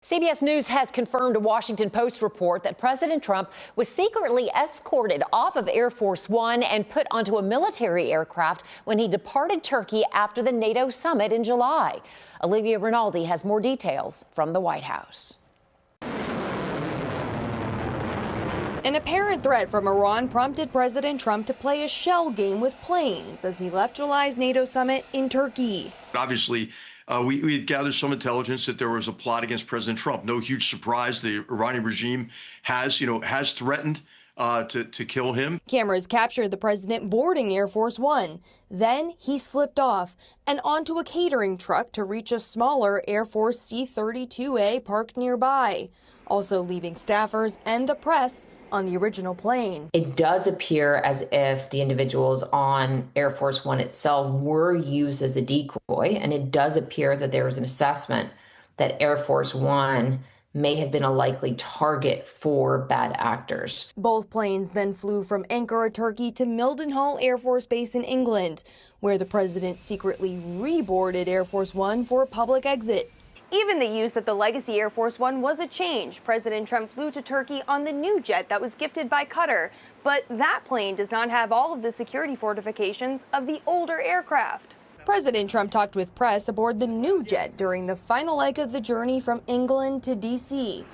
CBS News has confirmed a Washington Post report that President Trump was secretly escorted off of Air Force One and put onto a military aircraft when he departed Turkey after the NATO summit in July. Olivia Rinaldi has more details from the White House. An apparent threat from Iran prompted President Trump to play a shell game with planes as he left July's NATO summit in Turkey. Obviously, we had gathered some intelligence that there was a plot against President Trump. No huge surprise. The Iranian regime has threatened to kill him. Cameras captured the president boarding Air Force One. Then he slipped off and onto a catering truck to reach a smaller Air Force C-32A parked nearby, also leaving staffers and the press on the original plane. It does appear as if the individuals on Air Force One itself were used as a decoy, and it does appear that there was an assessment that Air Force One may have been a likely target for bad actors. Both planes then flew from Ankara, Turkey to Mildenhall Air Force Base in England, where the president secretly reboarded Air Force One for a public exit. Even the use of the legacy Air Force One was a change. President Trump flew to Turkey on the new jet that was gifted by Qatar, but that plane does not have all of the security fortifications of the older aircraft. President Trump talked with press aboard the new jet during the final leg of the journey from England to D.C.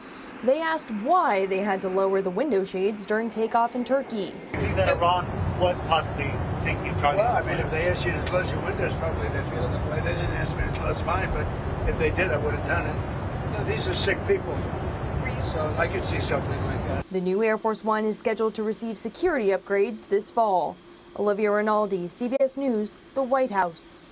They asked why they had to lower the window shades during takeoff in Turkey. You think that Iran was possibly thinking of trying Well, I mean, if they asked you to close your windows, probably they feel that way. They didn't ask me to close mine, but if they did, I would have done it. No, these are sick people, so I could see something like that. The new Air Force One is scheduled to receive security upgrades this fall. Olivia Rinaldi, CBS News, the White House.